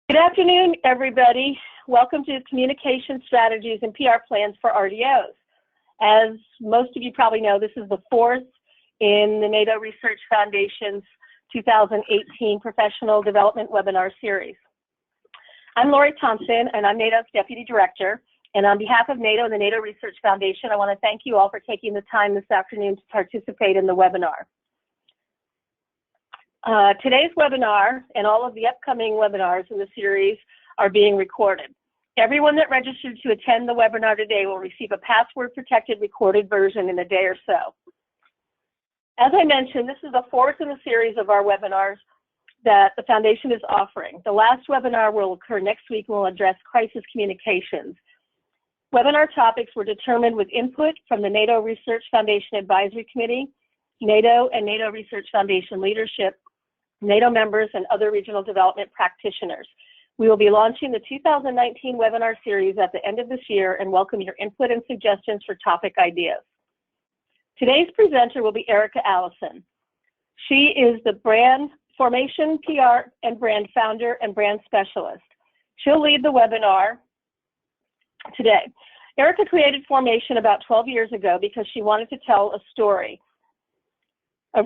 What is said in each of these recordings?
Good afternoon, everybody. Welcome to Communication Strategies and PR Plans for RDOs. As most of you probably know, this is the fourth in the NADO Research Foundation's 2018 Professional Development Webinar Series. I'm Lori Thompson, and I'm NADO's Deputy Director. And on behalf of NADO and the NADO Research Foundation, I want to thank you all for taking the time this afternoon to participate in the webinar. Today's webinar and all of the upcoming webinars in the series are being recorded. Everyone that registered to attend the webinar today will receive a password-protected recorded version in a day or so. As I mentioned, this is the fourth in the series of our webinars that the Foundation is offering. The last webinar will occur next week and will address crisis communications. Webinar topics were determined with input from the NADO Research Foundation Advisory Committee, NADO and NADO Research Foundation leadership, NADO members, and other regional development practitioners. We will be launching the 2019 webinar series at the end of this year and welcome your input and suggestions for topic ideas. Today's presenter will be Erica Allison. She is the brand formation, PR, and brand founder and brand specialist. She'll lead the webinar today. Erica created Formation about 12 years ago because she wanted to tell a story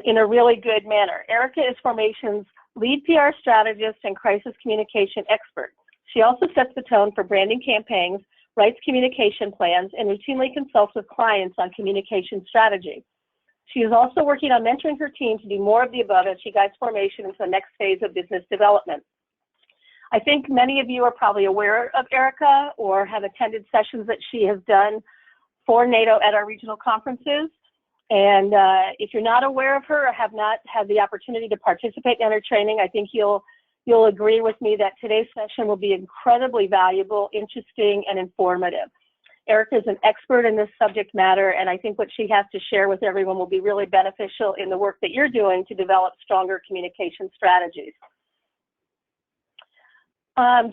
in a really good manner. Erica is Formation's lead PR strategist and crisis communication expert. She also sets the tone for branding campaigns, writes communication plans, and routinely consults with clients on communication strategy. She is also working on mentoring her team to do more of the above as she guides Formation into the next phase of business development. I think many of you are probably aware of Erica or have attended sessions that she has done for NADO at our regional conferences. And if you're not aware of her or have not had the opportunity to participate in her training, I think you'll agree with me that today's session will be incredibly valuable, interesting, and informative. Erica is an expert in this subject matter, and I think what she has to share with everyone will be really beneficial in the work that you're doing to develop stronger communication strategies.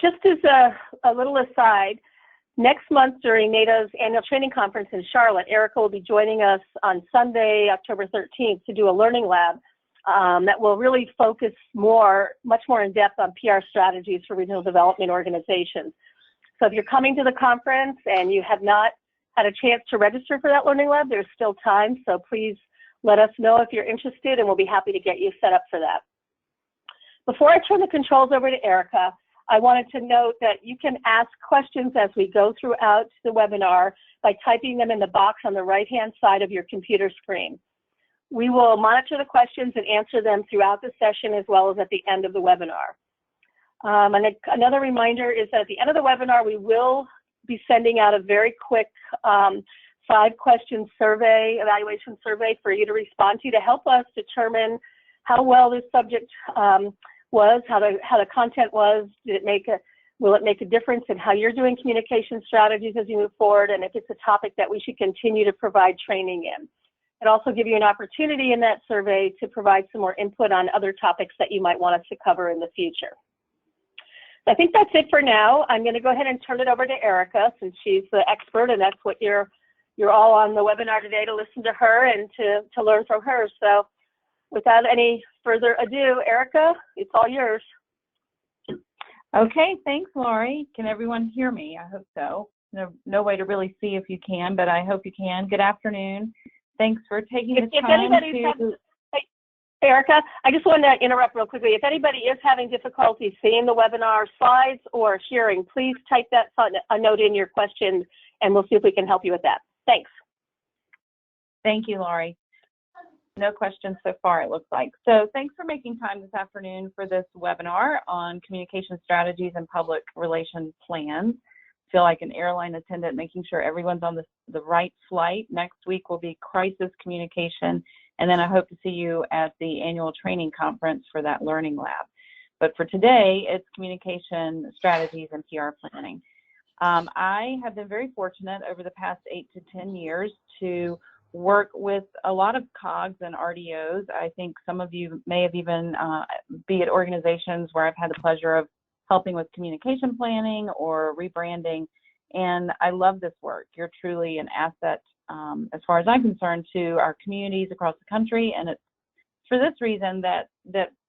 Just as a little aside, next month during NADO's annual training conference in Charlotte, Erica will be joining us on Sunday, October 13th to do a learning lab that will really focus much more in depth on PR strategies for regional development organizations. So if you're coming to the conference and you have not had a chance to register for that learning lab, there's still time. So please let us know if you're interested and we'll be happy to get you set up for that. Before I turn the controls over to Erica, I wanted to note that you can ask questions as we go throughout the webinar by typing them in the box on the right-hand side of your computer screen. We will monitor the questions and answer them throughout the session as well as at the end of the webinar. And another reminder is that at the end of the webinar, we will be sending out a very quick 5-question survey, evaluation survey for you to respond to help us determine how well this subject was, how the content was. Will it make a difference in how you're doing communication strategies as you move forward, and if it's a topic that we should continue to provide training in. And also give you an opportunity in that survey to provide some more input on other topics that you might want us to cover in the future. So I think that's it for now. I'm going to go ahead and turn it over to Erica since she's the expert, and that's what you're all on the webinar today, to listen to her and to learn from her. So without any further ado, Erica, it's all yours. Okay, thanks, Lori. Can everyone hear me? I hope so. No way to really see if you can, but I hope you can. Good afternoon. Thanks for taking the time to... Erica, I just wanted to interrupt real quickly. If anybody is having difficulty seeing the webinar slides or hearing, please type a note in your question, and we'll see if we can help you with that. Thanks. Thank you, Lori. No questions so far, it looks like. So thanks for making time this afternoon for this webinar on communication strategies and public relations plans. I feel like an airline attendant making sure everyone's on the right flight. Next week will be crisis communication, and then I hope to see you at the annual training conference for that learning lab. But for today, it's communication strategies and PR planning. I have been very fortunate over the past 8 to 10 years to work with a lot of COGs and RDOs. I think some of you may have even be at organizations where I've had the pleasure of helping with communication planning or rebranding, and I love this work. You're truly an asset, as far as I'm concerned, to our communities across the country, and it's for this reason that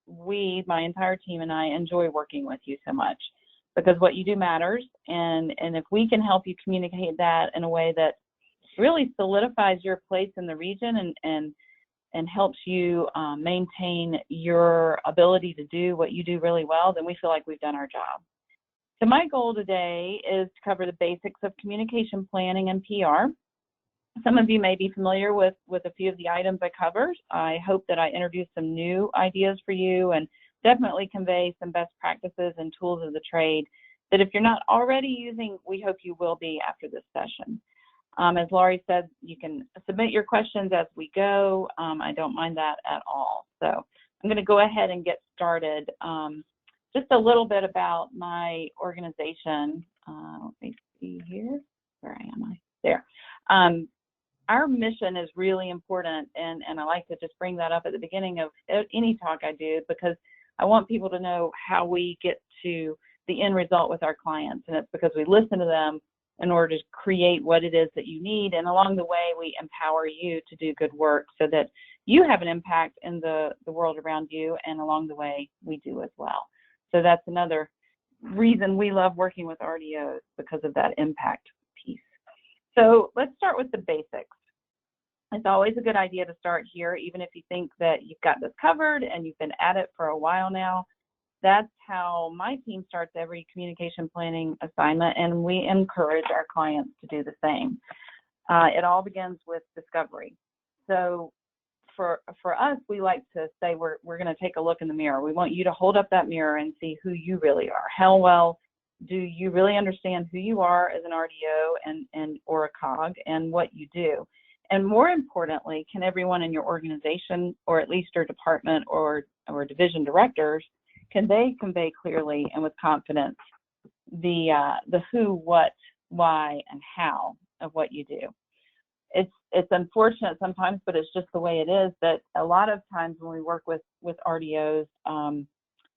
we, my entire team, and I enjoy working with you so much. because what you do matters. And if we can help you communicate that in a way that really solidifies your place in the region and helps you maintain your ability to do what you do really well, then we feel like we've done our job. So my goal today is to cover the basics of communication planning and PR. Some of you may be familiar with a few of the items I covered. I hope that I introduced some new ideas for you and definitely convey some best practices and tools of the trade that if you're not already using, we hope you will be after this session. As Laurie said, you can submit your questions as we go. I don't mind that at all. So I'm going to go ahead and get started. Just a little bit about my organization. Let me see here. Where am I? There. Our mission is really important, and I like to just bring that up at the beginning of any talk I do, because I want people to know how we get to the end result with our clients, and it's because we listen to them in order to create what it is that you need, and along the way we empower you to do good work so that you have an impact in the world around you, and along the way we do as well. So that's another reason we love working with RDOs, because of that impact piece. So let's start with the basics. It's always a good idea to start here, even if you think that you've got this covered and you've been at it for a while now. That's how my team starts every communication planning assignment, and we encourage our clients to do the same. It all begins with discovery. So for us, we like to say we're going to take a look in the mirror. We want you to hold up that mirror and see who you really are. How well do you really understand who you are as an RDO and or a COG and what you do? And more importantly, can everyone in your organization, or at least your department or division directors, can they convey clearly and with confidence the who, what, why, and how of what you do? It's unfortunate sometimes, but it's just the way it is, that a lot of times when we work with RDOs,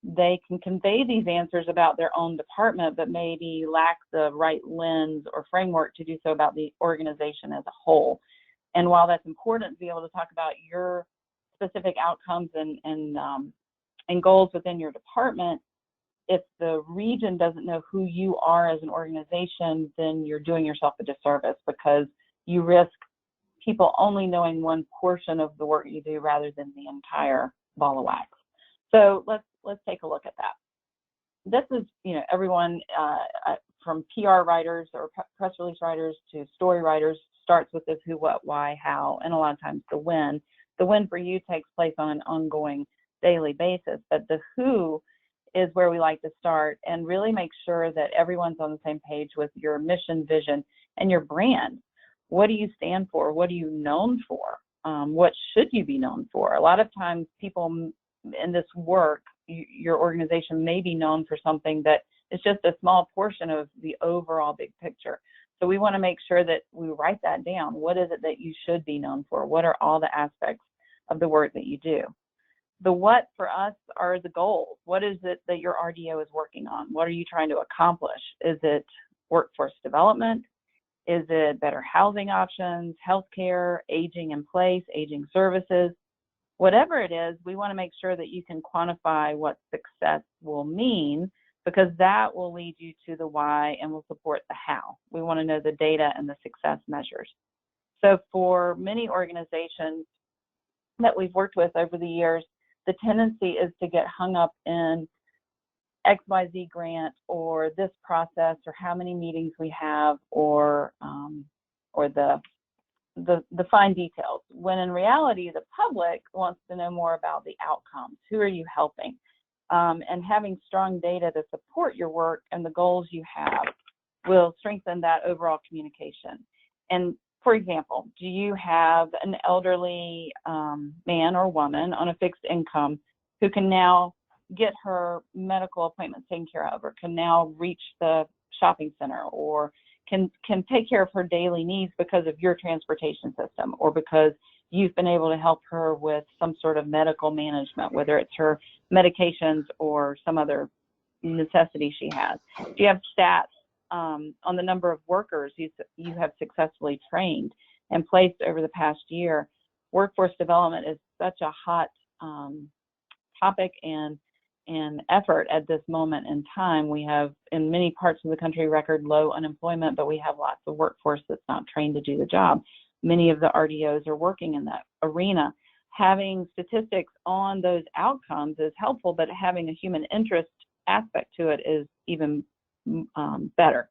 they can convey these answers about their own department, but maybe lack the right lens or framework to do so about the organization as a whole. And while that's important to be able to talk about your specific outcomes and goals within your department, if the region doesn't know who you are as an organization, then you're doing yourself a disservice, because you risk people only knowing one portion of the work you do rather than the entire ball of wax. So let's take a look at that. This is, everyone from PR writers or press release writers to story writers starts with this who, what, why, how, and a lot of times the when. The when for you takes place on an ongoing daily basis, but the who is where we like to start and really make sure that everyone's on the same page with your mission, vision, and your brand. What do you stand for? What are you known for? What should you be known for? A lot of times people in this work, your organization may be known for something that is just a small portion of the overall big picture. So we want to make sure that we write that down. What is it that you should be known for? What are all the aspects of the work that you do? The what for us are the goals. What is it that your RDO is working on? What are you trying to accomplish? Is it workforce development? Is it better housing options, healthcare, aging in place, aging services? Whatever it is, we want to make sure that you can quantify what success will mean, because that will lead you to the why and will support the how. We want to know the data and the success measures. So for many organizations that we've worked with over the years, the tendency is to get hung up in XYZ grant or this process or how many meetings we have or the fine details, when in reality the public wants to know more about the outcomes. Who are you helping? And having strong data to support your work and the goals you have will strengthen that overall communication. And for example, do you have an elderly man or woman on a fixed income who can now get her medical appointments taken care of, or can now reach the shopping center, or can take care of her daily needs because of your transportation system, or because you've been able to help her with some sort of medical management, whether it's her medications or some other necessity she has? Do you have stats on the number of workers you have successfully trained and placed over the past year? Workforce development is such a hot topic, and and effort at this moment in time. We have, in many parts of the country, record low unemployment, but we have lots of workforce that's not trained to do the job. Many of the RDOs are working in that arena. Having statistics on those outcomes is helpful, but having a human interest aspect to it is even better.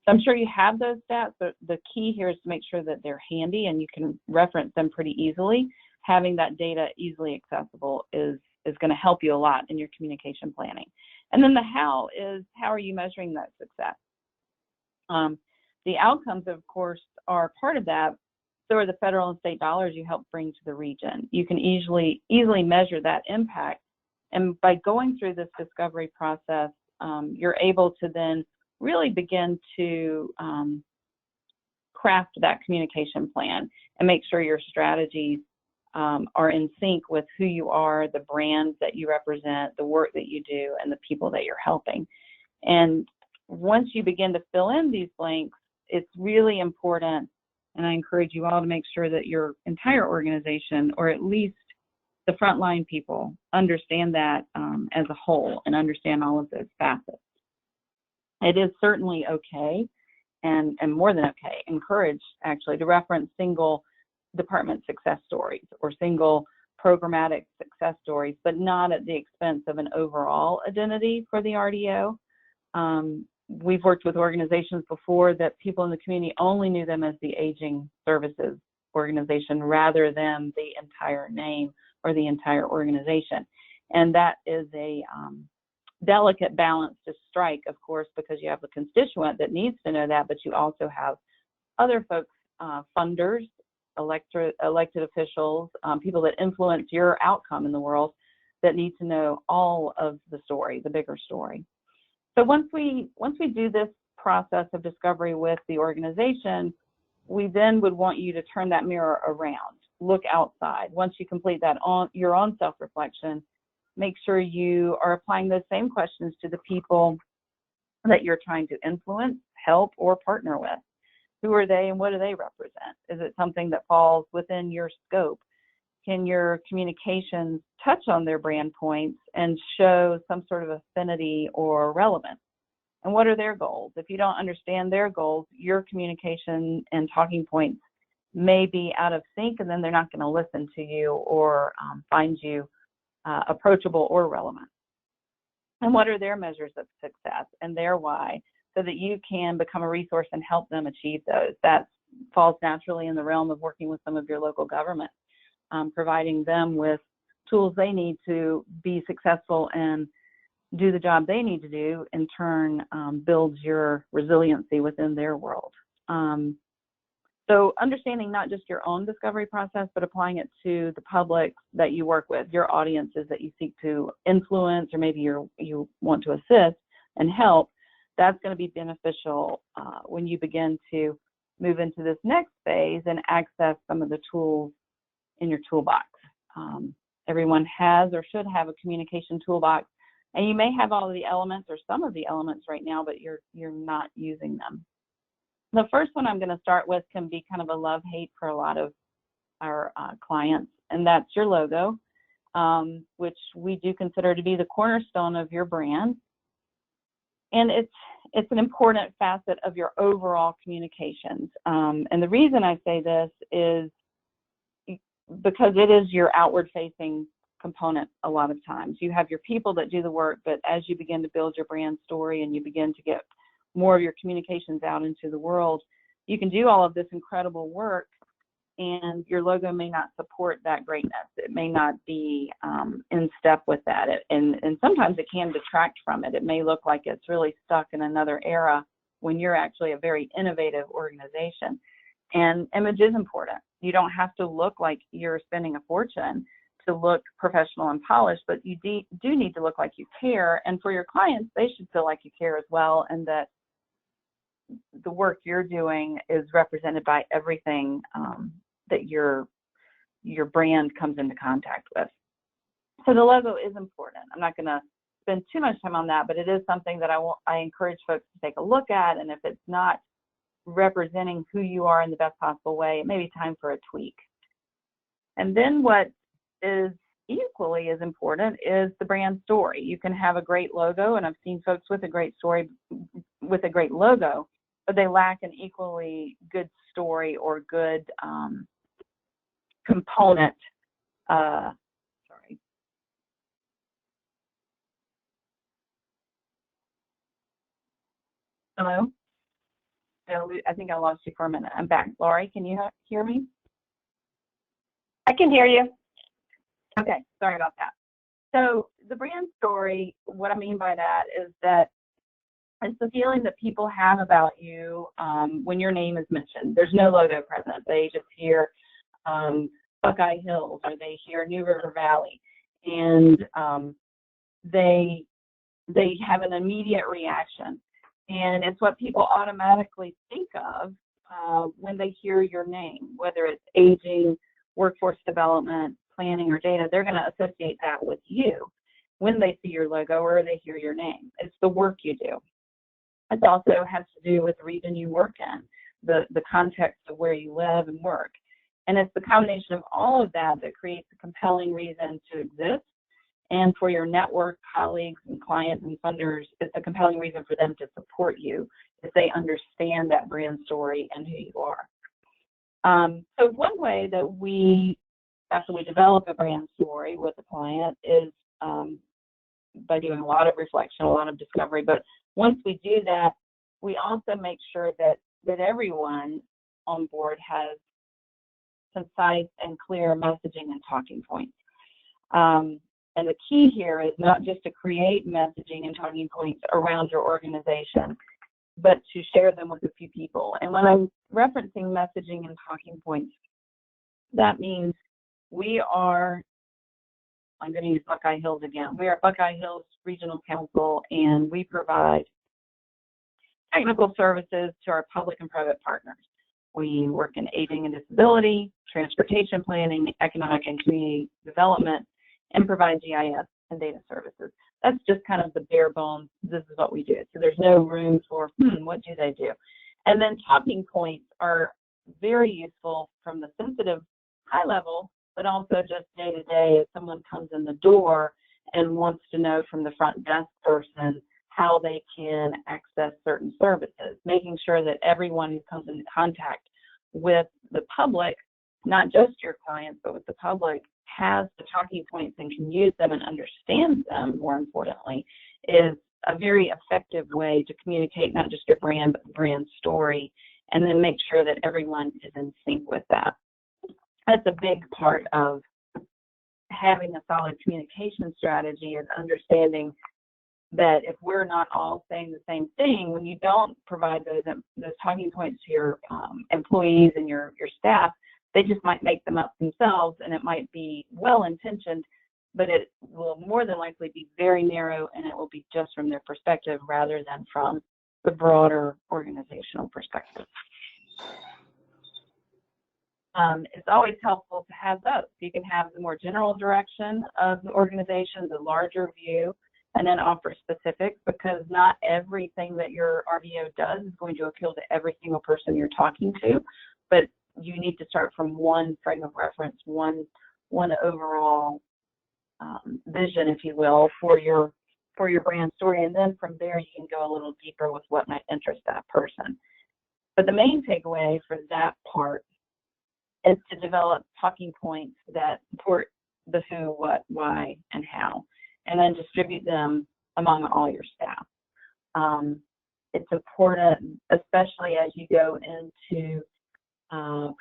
So I'm sure you have those stats, but the key here is to make sure that they're handy and you can reference them pretty easily. Having that data easily accessible is going to help you a lot in your communication planning. And then the how is, how are you measuring that success? The outcomes, of course, are part of that. So are the federal and state dollars you help bring to the region. You can easily measure that impact. And by going through this discovery process, you're able to then really begin to craft that communication plan and make sure your strategies are in sync with who you are, the brands that you represent, the work that you do, and the people that you're helping. And once you begin to fill in these blanks, it's really important, and I encourage you all to make sure that your entire organization, or at least the frontline people, understand that as a whole and understand all of those facets. It is certainly okay, and more than okay, encouraged actually, to reference single department success stories or single programmatic success stories, but not at the expense of an overall identity for the RDO. We've worked with organizations before that people in the community only knew them as the aging services organization rather than the entire name or the entire organization. And that is a delicate balance to strike, of course, because you have a constituent that needs to know that, but you also have other folks, funders, elected officials, people that influence your outcome in the world, that need to know all of the story, the bigger story. So once we do this process of discovery with the organization, we then would want you to turn that mirror around, look outside. Once you complete that your own self-reflection, make sure you are applying those same questions to the people that you're trying to influence, help, or partner with. Who are they and what do they represent? Is it something that falls within your scope? Can your communications touch on their brand points and show some sort of affinity or relevance? And what are their goals? If you don't understand their goals, your communication and talking points may be out of sync, and then they're not going to listen to you or find you approachable or relevant. And what are their measures of success and their why, so that you can become a resource and help them achieve those? That falls naturally in the realm of working with some of your local government, providing them with tools they need to be successful and do the job they need to do, in turn builds your resiliency within their world. So understanding not just your own discovery process, but applying it to the public that you work with, your audiences that you seek to influence, or maybe you want to assist and help, that's going to be beneficial when you begin to move into this next phase and access some of the tools in your toolbox. Everyone has or should have a communication toolbox, and you may have all of the elements or some of the elements right now, but you're not using them. The first one I'm going to start with can be kind of a love-hate for a lot of our clients, and that's your logo, which we do consider to be the cornerstone of your brand. And it's an important facet of your overall communications. And the reason I say this is because it is your outward-facing component a lot of times. You have your people that do the work, but as you begin to build your brand story and you begin to get more of your communications out into the world, you can do all of this incredible work, and your logo may not support that greatness. It may not be in step with that. And sometimes it can detract from it. It may look like it's really stuck in another era when you're actually a very innovative organization. And image is important. You don't have to look like you're spending a fortune to look professional and polished, but you do need to look like you care. And for your clients, they should feel like you care as well, and that the work you're doing is represented by everything that your brand comes into contact with. So the logo is important. I'm not going to spend too much time on that, but it is something that I encourage folks to take a look at. And if it's not representing who you are in the best possible way, it may be time for a tweak. And then what is equally as important is the brand story. You can have a great logo, and I've seen folks with a great story, with a great logo, but they lack an equally good story or good component. Sorry. Hello? I think I lost you for a minute. I'm back. Laurie, can you hear me? I can hear you. Okay, sorry about that. So the brand story, what I mean by that is that it's the feeling that people have about you when your name is mentioned. There's no logo present. They just hear Buckeye Hills, or they hear New River Valley, and they have an immediate reaction. And it's what people automatically think of when they hear your name, whether it's aging, workforce development, planning, or data. They're going to associate that with you when they see your logo or they hear your name. It's the work you do. It also has to do with the region you work in, the context of where you live and work. And it's the combination of all of that that creates a compelling reason to exist. And for your network, colleagues, and clients and funders, it's a compelling reason for them to support you if they understand that brand story and who you are. So one way that after we develop a brand story with a client, is by doing a lot of reflection, a lot of discovery. But once we do that, we also make sure that everyone on board has concise and clear messaging and talking points. And the key here is not just to create messaging and talking points around your organization, but to share them with a few people. And when I'm referencing messaging and talking points, that means I'm going to use Buckeye Hills again. We are Buckeye Hills Regional Council, and we provide technical services to our public and private partners. We work in aging and disability, transportation planning, economic and community development, and provide GIS and data services. That's just kind of the bare bones. This is what we do. So there's no room for, what do they do? And then talking points are very useful from the sensitive high level, but also just day to day if someone comes in the door and wants to know from the front desk person how they can access certain services, making sure that everyone who comes into contact with the public, not just your clients, but with the public, has the talking points and can use them and understands them, more importantly, is a very effective way to communicate not just your brand, but the brand story, and then make sure that everyone is in sync with that. That's a big part of having a solid communication strategy, is understanding that if we're not all saying the same thing, when you don't provide those talking points to your employees and your staff, they just might make them up themselves, and it might be well-intentioned, but it will more than likely be very narrow, and it will be just from their perspective rather than from the broader organizational perspective. It's always helpful to have both. You can have the more general direction of the organization, the larger view, and then offer specifics, because not everything that your RDO does is going to appeal to every single person you're talking to, but you need to start from one frame of reference, one overall vision, if you will, for your brand story, and then from there you can go a little deeper with what might interest that person. But the main takeaway for that part is to develop talking points that support the who, what, why, and how, and then distribute them among all your staff. It's important, especially as you go into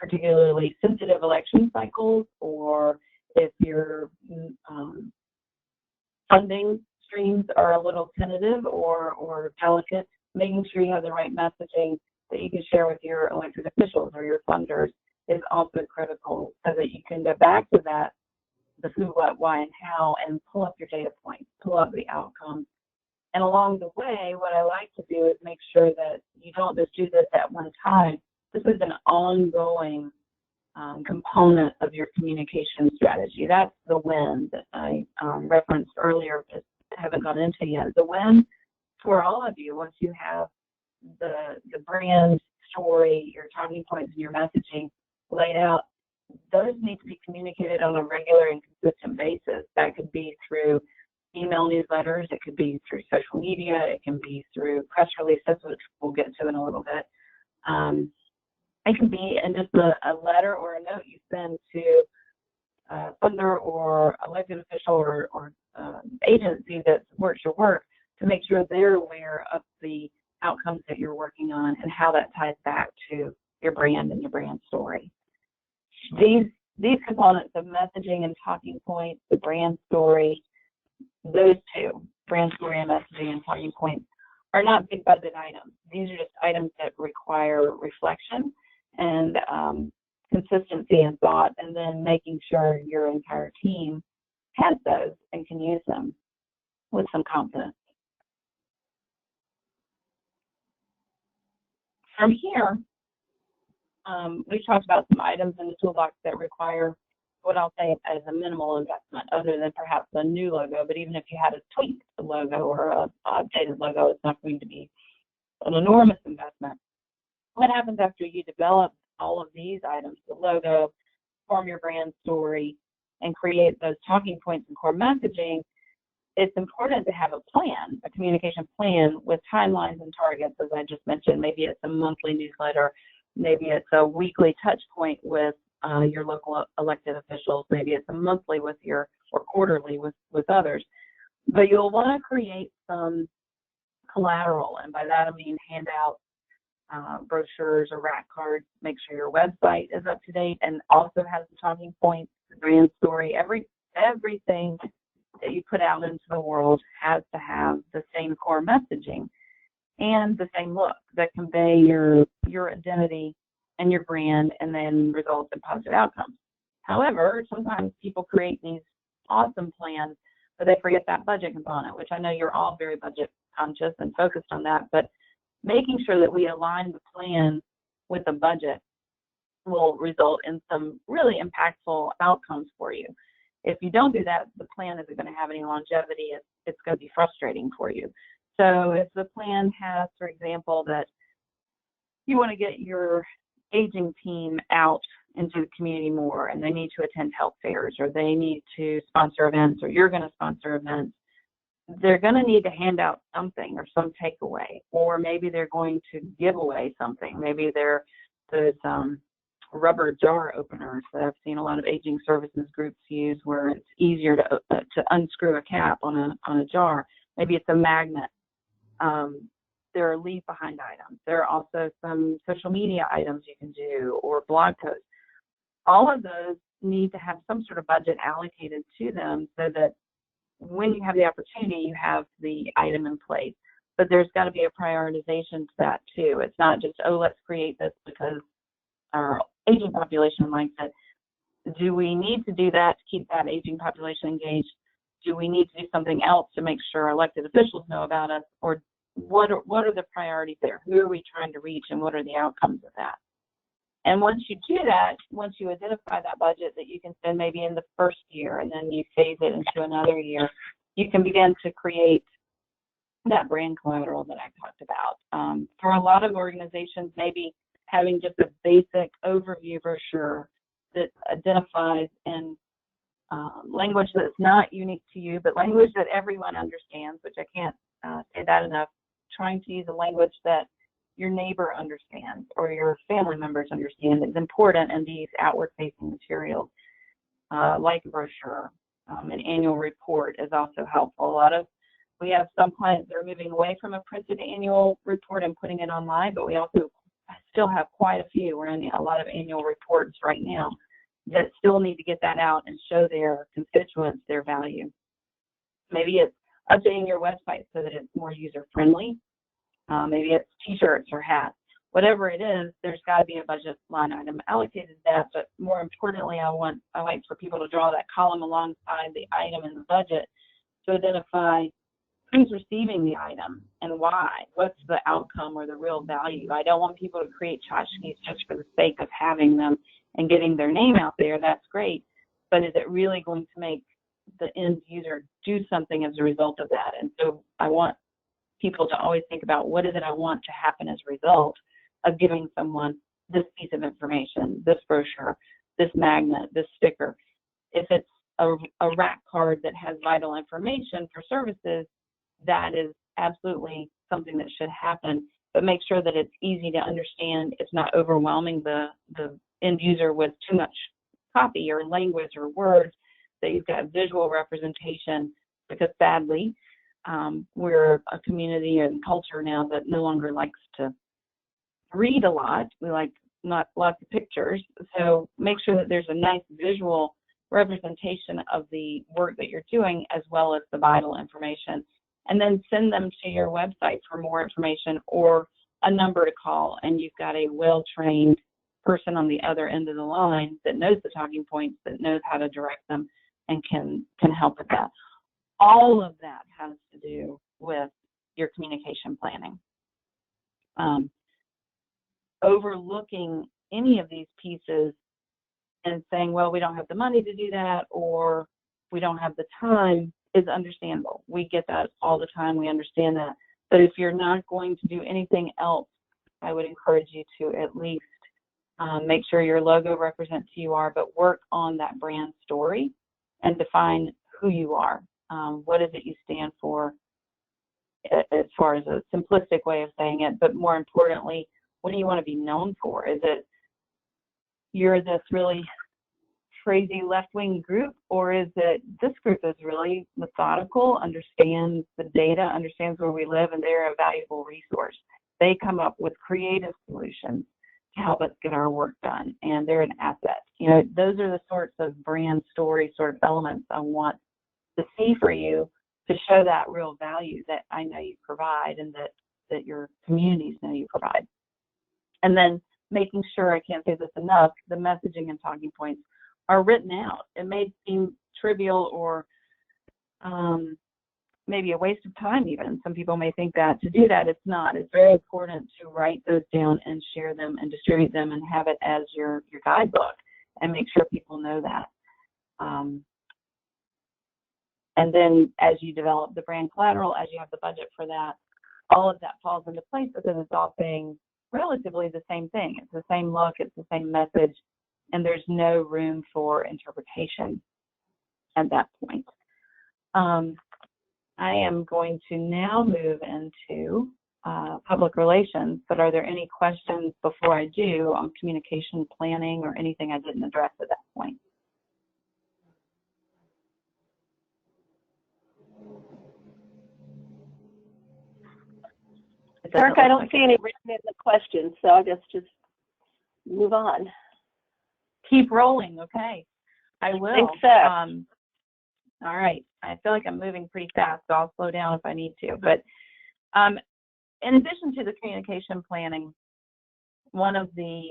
particularly sensitive election cycles, or if your funding streams are a little tentative or delicate, making sure you have the right messaging that you can share with your elected officials or your funders is also critical, so that you can go back to that, the who, what, why, and how, and pull up your data points, pull up the outcomes. And along the way, what I like to do is make sure that you don't just do this at one time. This is an ongoing component of your communication strategy. That's the win that I referenced earlier, but haven't gone into yet. The win for all of you, once you have the brand story, your talking points, and your messaging laid out, those need to be communicated on a regular and consistent basis. That could be through email newsletters, it could be through social media, it can be through press releases, which we'll get to in a little bit. It can be in just a letter or a note you send to a funder or elected official or agency that supports your work to make sure they're aware of the outcomes that you're working on and how that ties back to your brand and your brand story. These components of messaging and talking points, the brand story, those two, brand story and messaging and talking points, are not big budget items. These are just items that require reflection and consistency in thought, and then making sure your entire team has those and can use them with some confidence. From here, we've talked about some items in the toolbox that require what I'll say as a minimal investment, other than perhaps a new logo. But even if you had a tweaked logo or an updated logo, it's not going to be an enormous investment. What happens after you develop all of these items, the logo, form your brand story, and create those talking points and core messaging? It's important to have a plan, a communication plan with timelines and targets, as I just mentioned. Maybe it's a monthly newsletter, maybe it's a weekly touch point with your local elected officials, maybe it's a monthly with or quarterly with others. But you'll want to create some collateral, and by that I mean hand out brochures or rack cards. Make sure your website is up to date and also has the talking points, the brand story. Everything that you put out into the world has to have the same core messaging and the same look that convey your identity and your brand, and then results in positive outcomes. However, sometimes people create these awesome plans, but they forget that budget component, which I know you're all very budget conscious and focused on that, but making sure that we align the plan with the budget will result in some really impactful outcomes for you. If you don't do that, the plan isn't going to have any longevity. It's going to be frustrating for you. So if the plan has, for example, that you want to get your aging team out into the community more, and they need to attend health fairs, or they need to sponsor events, or you're going to sponsor events, they're going to need to hand out something or some takeaway, or maybe they're going to give away something. Maybe there's rubber jar openers that I've seen a lot of aging services groups use, where it's easier to unscrew a cap on a jar. Maybe it's a magnet. There are leave behind items. There are also some social media items you can do, or blog posts. All of those need to have some sort of budget allocated to them so that when you have the opportunity, you have the item in place. But there's got to be a prioritization to that too. It's not just, oh, let's create this because our aging population likes it. Do we need to do that to keep that aging population engaged? Do we need to do something else to make sure elected officials know about us? Or what are the priorities there? Who are we trying to reach, and what are the outcomes of that? And once you do that, once you identify that budget that you can spend maybe in the first year, and then you phase it into another year, you can begin to create that brand collateral that I talked about. For a lot of organizations, maybe having just a basic overview brochure that identifies in language that's not unique to you, but language that everyone understands, which I can't say that enough, trying to use a language that your neighbor understands or your family members understand is important in these outward-facing materials, like a brochure. An annual report is also helpful. We have some clients that are moving away from a printed annual report and putting it online, but we also still have quite a few. We're in a lot of annual reports right now that still need to get that out and show their constituents their value. Maybe it's updating your website so that it's more user-friendly. Maybe it's t-shirts or hats. Whatever it is, there's got to be a budget line item allocated to that, but more importantly, I like for people to draw that column alongside the item in the budget to identify who's receiving the item and why. What's the outcome or the real value? I don't want people to create tchotchkes just for the sake of having them and getting their name out there. That's great, but is it really going to make the end user do something as a result of that? And so I want people to always think about, what is it I want to happen as a result of giving someone this piece of information, this brochure, this magnet, this sticker. If it's a rack card that has vital information for services, that is absolutely something that should happen, but make sure that it's easy to understand. It's not overwhelming the end user with too much copy or language or words, that you've got visual representation, because sadly, we're a community and culture now that no longer likes to read a lot. We like not lots of pictures. So make sure that there's a nice visual representation of the work that you're doing, as well as the vital information. And then send them to your website for more information or a number to call, and you've got a well-trained person on the other end of the line that knows the talking points, that knows how to direct them, and can help with that. All of that has to do with your communication planning. Overlooking any of these pieces and saying, well, we don't have the money to do that, or we don't have the time, is understandable. We get that all the time. We understand that. But if you're not going to do anything else, I would encourage you to at least make sure your logo represents who you are, but work on that brand story and define who you are. What is it you stand for, as far as a simplistic way of saying it, but more importantly, what do you want to be known for? Is it you're this really crazy left-wing group, or is it this group is really methodical, understands the data, understands where we live, and they're a valuable resource? They come up with creative solutions to help us get our work done, and they're an asset. You know, those are the sorts of brand story sort of elements I want to see for you, to show that real value that I know you provide, and that your communities know you provide. And then making sure, I can't say this enough, the messaging and talking points are written out. It may seem trivial or maybe a waste of time even. Some people may think that. To do that, it's not. It's very important to write those down and share them and distribute them and have it as your guidebook, and make sure people know that. And then as you develop the brand collateral, as you have the budget for that, all of that falls into place, because it's all saying relatively the same thing. It's the same look, it's the same message, and there's no room for interpretation at that point. I am going to now move into public relations, but are there any questions before I do on communication planning or anything I didn't address at that point? Eric, I don't see any written in the questions, so I guess just move on. Keep rolling, okay. I will. Thanks, so. All right. I feel like I'm moving pretty fast, so I'll slow down if I need to. But in addition to the communication planning, one of the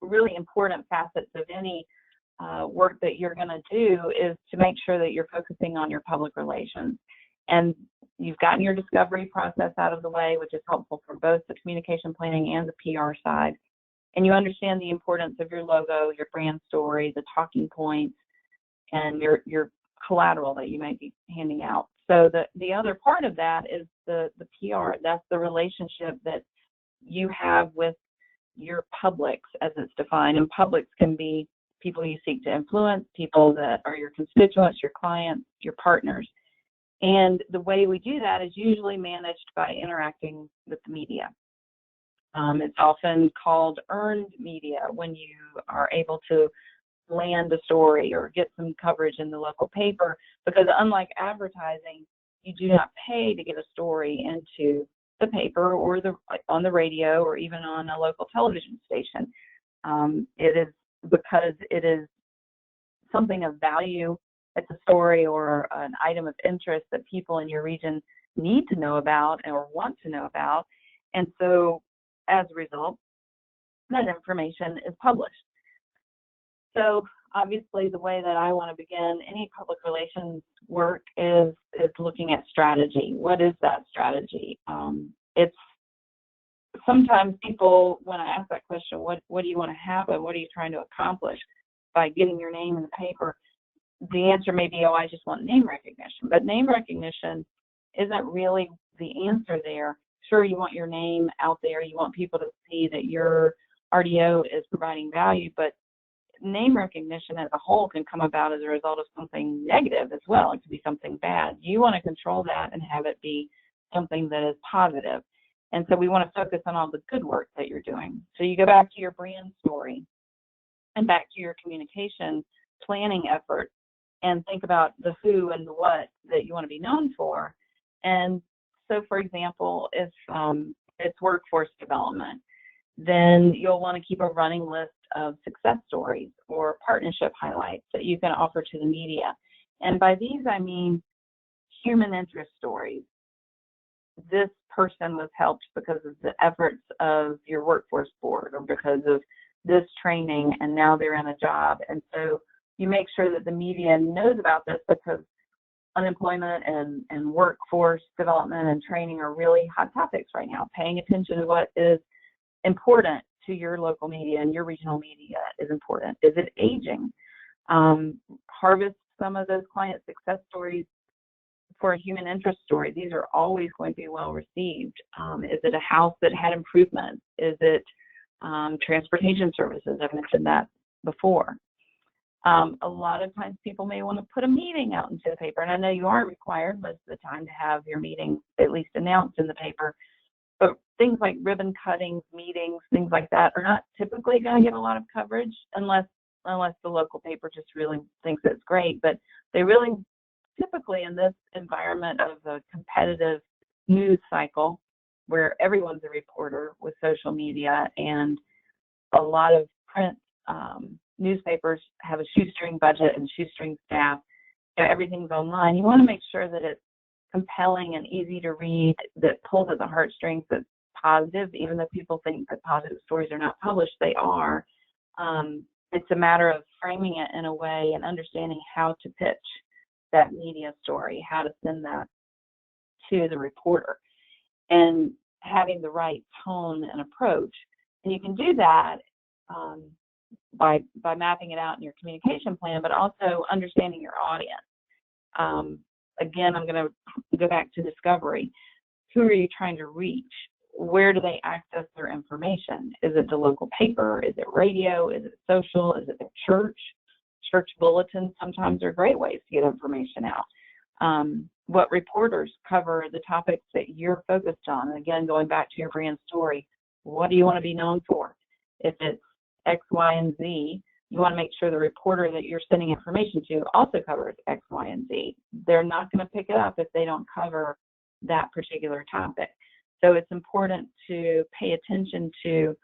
really important facets of any work that you're going to do is to make sure that you're focusing on your public relations. And you've gotten your discovery process out of the way, which is helpful for both the communication planning and the PR side. And you understand the importance of your logo, your brand story, the talking points, and your collateral that you might be handing out. So the other part of that is the PR. That's the relationship that you have with your publics, as it's defined. And publics can be people you seek to influence, people that are your constituents, your clients, your partners. And the way we do that is usually managed by interacting with the media. It's often called earned media, when you are able to land a story or get some coverage in the local paper, because unlike advertising, you do not pay to get a story into the paper or on the radio or even on a local television station. It is because it is something of value. It's a story or an item of interest that people in your region need to know about or want to know about. And so as a result, that information is published. So obviously the way that I want to begin any public relations work is looking at strategy. What is that strategy? It's sometimes people, when I ask that question, what do you want to happen? What are you trying to accomplish by getting your name in the paper? The answer may be, oh, I just want name recognition. But name recognition isn't really the answer there. Sure, you want your name out there. You want people to see that your RDO is providing value, but name recognition as a whole can come about as a result of something negative as well. It could be something bad. You want to control that and have it be something that is positive. And so we want to focus on all the good work that you're doing. So you go back to your brand story and back to your communication planning effort and think about the who and the what that you want to be known for. And so, for example, if it's workforce development, then you'll want to keep a running list of success stories or partnership highlights that you can offer to the media. And by these, I mean human interest stories. This person was helped because of the efforts of your workforce board or because of this training, and now they're in a job. And so you make sure that the media knows about this, because unemployment and workforce development and training are really hot topics right now. Paying attention to what is important to your local media and your regional media is important. Is it aging? Harvest some of those client success stories for a human interest story. These are always going to be well received. Is it a house that had improvements? Is it transportation services? I've mentioned that before. A lot of times people may want to put a meeting out into the paper, and I know you are required most of the time to have your meeting at least announced in the paper, but things like ribbon cuttings, meetings, things like that are not typically going to get a lot of coverage unless the local paper just really thinks it's great. But they really typically, in this environment of a competitive news cycle where everyone's a reporter with social media and a lot of print newspapers have a shoestring budget and shoestring staff, everything's online, you want to make sure that it's compelling and easy to read, that pulls at the heartstrings, that's positive. Even though people think that positive stories are not published, they are. It's a matter of framing it in a way and understanding how to pitch that media story, how to send that to the reporter, and having the right tone and approach. And you can do that by mapping it out in your communication plan, but also understanding your audience. Again, I'm going to go back to discovery. Who are you trying to reach? Where do they access their information? Is it the local paper? Is it radio? Is it social? Is it the church? Church bulletins sometimes are great ways to get information out. What reporters cover the topics that you're focused on? And again, going back to your brand story, what do you want to be known for? If it's X, Y, and Z, you want to make sure the reporter that you're sending information to also covers X, Y, and Z. They're not going to pick it up if they don't cover that particular topic. So it's important to pay attention to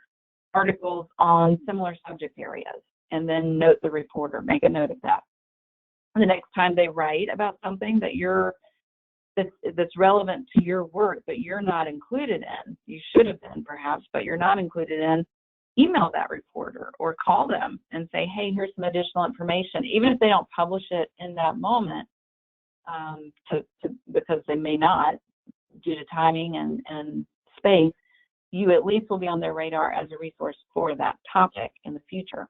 articles on similar subject areas and then note the reporter, make a note of that. The next time they write about something that's relevant to your work, but you're not included in, you should have been perhaps, but you're not included in, email that reporter or call them and say, hey, here's some additional information. Even if they don't publish it in that moment, because they may not, due to timing and space, you at least will be on their radar as a resource for that topic in the future.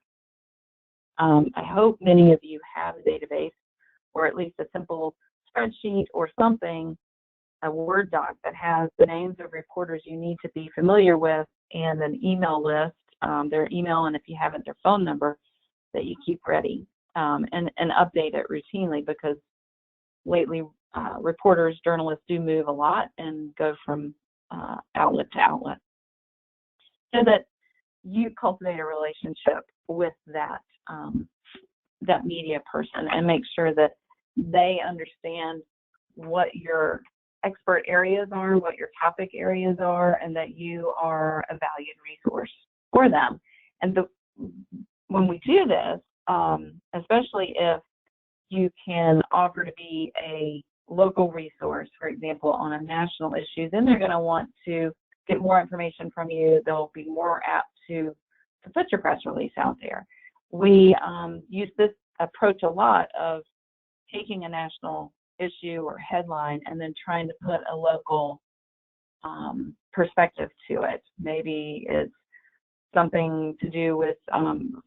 I hope many of you have a database, or at least a simple spreadsheet or something, a Word doc that has the names of reporters you need to be familiar with and an email list, their email, and if you haven't, their phone number that you keep ready, and update it routinely, because lately reporters, journalists do move a lot and go from outlet to outlet, so that you cultivate a relationship with that media person and make sure that they understand what your expert areas are, what your topic areas are, and that you are a valued resource for them. And when we do this, especially if you can offer to be a local resource, for example, on a national issue, then they're going to want to get more information from you. They'll be more apt to put your press release out there. We use this approach a lot of taking a national issue or headline and then trying to put a local perspective to it. Maybe it's something to do with,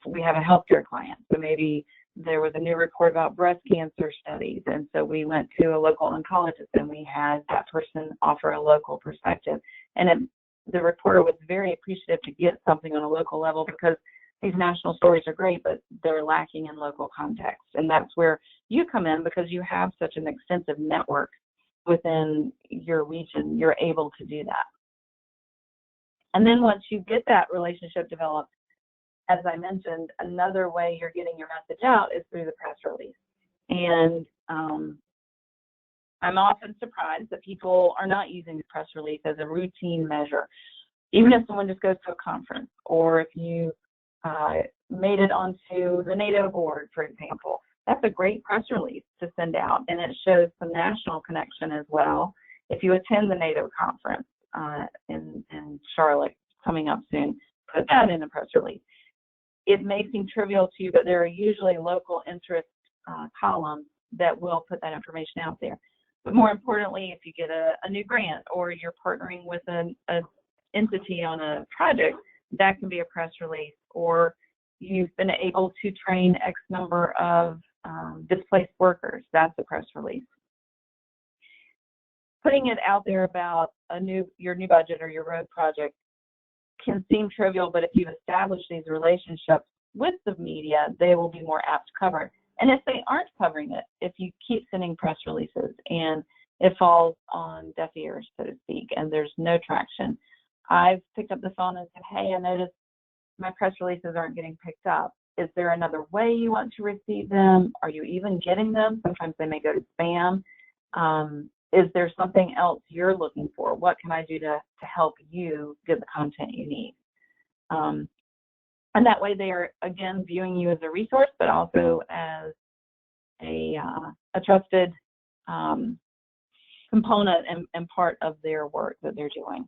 we have a healthcare client, so maybe there was a new report about breast cancer studies, and so we went to a local oncologist and we had that person offer a local perspective. And the reporter was very appreciative to get something on a local level, because these national stories are great, but they're lacking in local context. And that's where you come in, because you have such an extensive network within your region. You're able to do that. And then once you get that relationship developed, as I mentioned, another way you're getting your message out is through the press release. And I'm often surprised that people are not using the press release as a routine measure. Even if someone just goes to a conference, or if you made it onto the NADO board, for example, that's a great press release to send out, and it shows some national connection as well. If you attend the NADO conference in Charlotte coming up soon, put that in a press release. It may seem trivial to you, but there are usually local interest columns that will put that information out there. But more importantly, if you get a new grant, or you're partnering with an entity on a project, that can be a press release. Or you've been able to train X number of displaced workers, that's a press release. Putting it out there about your new budget or your road project can seem trivial, but if you establish these relationships with the media, they will be more apt to cover it. And if they aren't covering it, if you keep sending press releases and it falls on deaf ears, so to speak, and there's no traction, I've picked up the phone and said, hey, I noticed my press releases aren't getting picked up. Is there another way you want to receive them? Are you even getting them? Sometimes they may go to spam. Is there something else you're looking for? What can I do to help you get the content you need? And that way they are, again, viewing you as a resource, but also as a trusted component and part of their work that they're doing.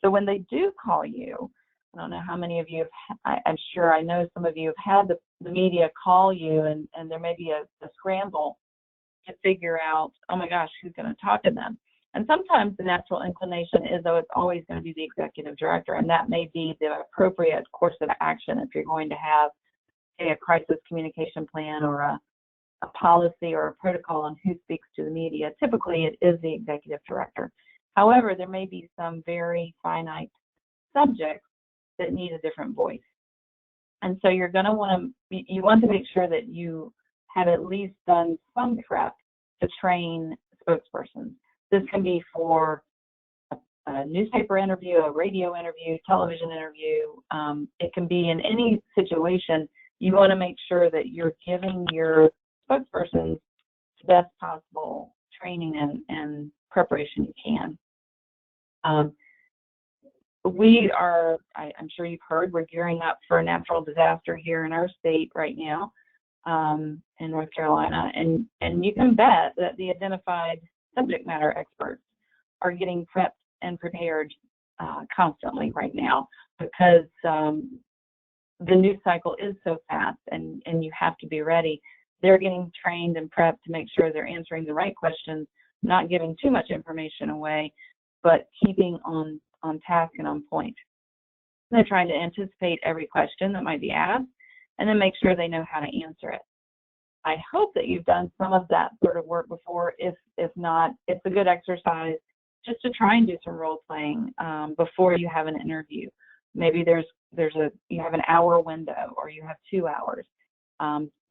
So when they do call you, I don't know how many of you I'm sure I know some of you have had the media call you, and there may be a scramble to figure out, oh my gosh, who's going to talk to them? And sometimes the natural inclination is, though, it's always going to be the executive director, and that may be the appropriate course of action if you're going to have, say, a crisis communication plan or a policy or a protocol on who speaks to the media. Typically, it is the executive director. However, there may be some very finite subjects that need a different voice. And so you're going to want to make sure that you have at least done some prep to train spokespersons. This can be for a newspaper interview, a radio interview, television interview. It can be in any situation. You want to make sure that you're giving your spokespersons the best possible training and preparation you can. We are, I'm sure you've heard, we're gearing up for a natural disaster here in our state right now, in North Carolina, and you can bet that the identified subject matter experts are getting prepped and prepared constantly right now, because the news cycle is so fast, and you have to be ready. They're getting trained and prepped to make sure they're answering the right questions, not giving too much information away, but keeping on task and on point. They're trying to anticipate every question that might be asked, and then make sure they know how to answer it. I hope that you've done some of that sort of work before. If not, it's a good exercise just to try and do some role playing before you have an interview. Maybe you have an hour window, or you have 2 hours.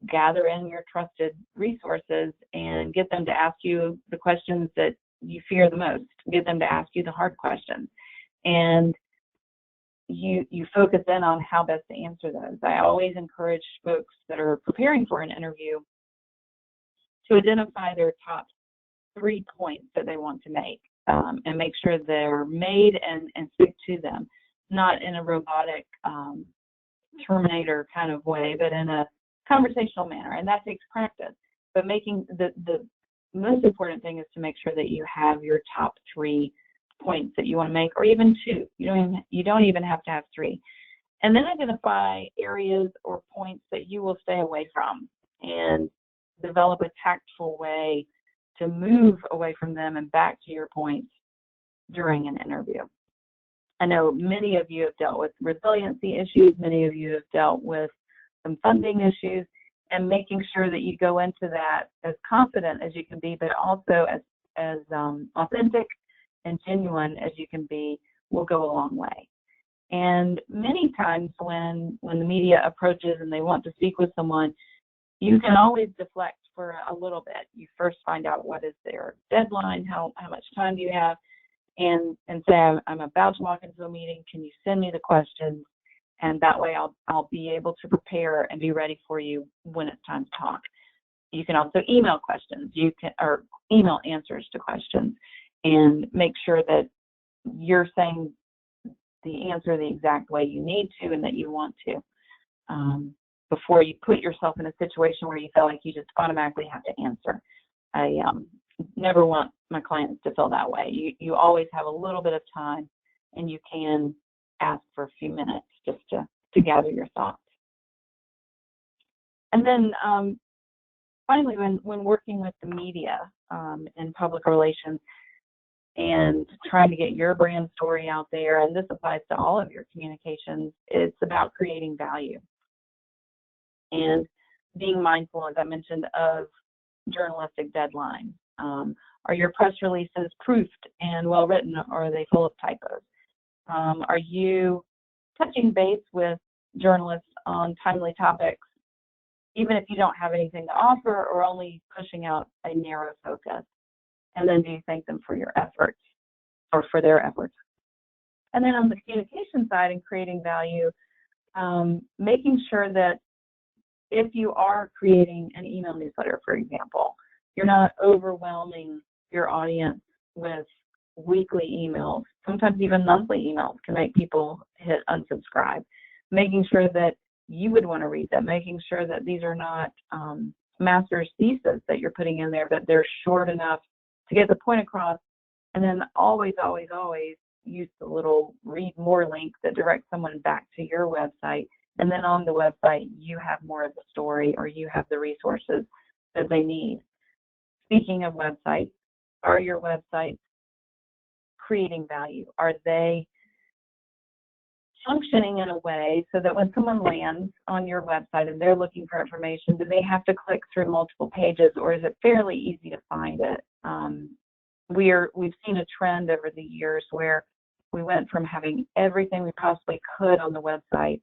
Gather in your trusted resources and get them to ask you the questions that you fear the most. Get them to ask you the hard questions, and you focus in on how best to answer those. I always encourage folks that are preparing for an interview to identify their top 3 points that they want to make, and make sure they're made and stick to them, not in a robotic Terminator kind of way, but in a conversational manner, and that takes practice. But making the most important thing is to make sure that you have your top 3 points that you want to make, or even 2. You don't even have to have 3. And then identify areas or points that you will stay away from, and develop a tactful way to move away from them and back to your points during an interview. I know many of you have dealt with resiliency issues. Many of you have dealt with some funding issues, and making sure that you go into that as confident as you can be, but also as authentic and genuine as you can be, will go a long way. And many times when the media approaches and they want to speak with someone, you can always deflect for a little bit. You first find out what is their deadline, how much time do you have, and say, I'm about to walk into a meeting, can you send me the questions? And that way I'll be able to prepare and be ready for you when it's time to talk. You can also email questions, or email answers to questions, and make sure that you're saying the answer the exact way you need to and that you want to, before you put yourself in a situation where you feel like you just automatically have to answer. I never want my clients to feel that way. You always have a little bit of time, and you can ask for a few minutes just to gather your thoughts. And then finally, when working with the media in public relations and trying to get your brand story out there, and this applies to all of your communications, it's about creating value and being mindful, as I mentioned, of journalistic deadlines. Are your press releases proofed and well written, or are they full of typos? Are you touching base with journalists on timely topics, even if you don't have anything to offer, or only pushing out a narrow focus? And then do you thank them for your efforts, or for their efforts? And then on the communication side and creating value, making sure that if you are creating an email newsletter, for example, you're not overwhelming your audience with weekly emails. Sometimes even monthly emails can make people hit unsubscribe. Making sure that you would want to read them, making sure that these are not master's thesis that you're putting in there, but they're short enough to get the point across. And then always, always, always use the little read more link that directs someone back to your website. And then on the website, you have more of the story, or you have the resources that they need. Speaking of websites, are your websites creating value? Are they functioning in a way so that when someone lands on your website and they're looking for information, do they have to click through multiple pages, or is it fairly easy to find it? We've seen a trend over the years where we went from having everything we possibly could on the website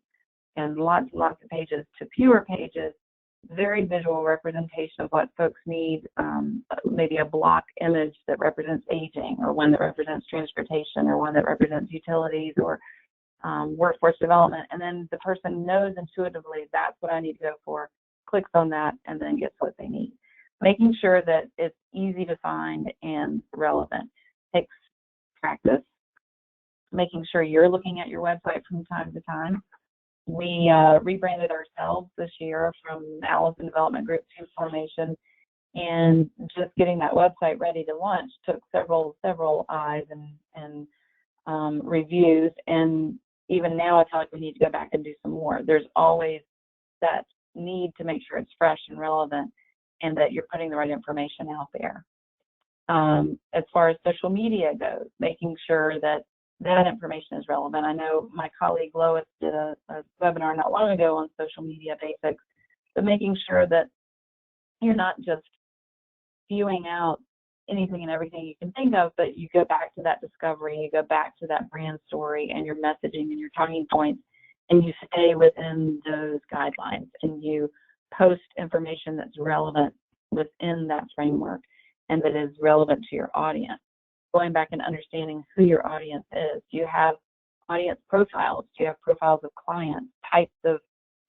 and lots and lots of pages to fewer pages, very visual representation of what folks need, maybe a block image that represents aging, or one that represents transportation, or one that represents utilities, or workforce development. And then the person knows intuitively that's what I need to go for, clicks on that, and then gets what they need. Making sure that it's easy to find and relevant takes practice. Making sure you're looking at your website from time to time. We rebranded ourselves this year from Allison Development Group to Formation, and just getting that website ready to launch took several eyes and reviews. And even now, I feel like we need to go back and do some more. There's always that need to make sure it's fresh and relevant, and that you're putting the right information out there. As far as social media goes, making sure that information is relevant. I know my colleague Lois did a webinar not long ago on social media basics, but making sure that you're not just spewing out anything and everything you can think of, but you go back to that discovery, you go back to that brand story and your messaging and your talking points, and you stay within those guidelines, and you post information that's relevant within that framework and that is relevant to your audience. Going back and understanding who your audience is. Do you have audience profiles? Do you have profiles of clients, types of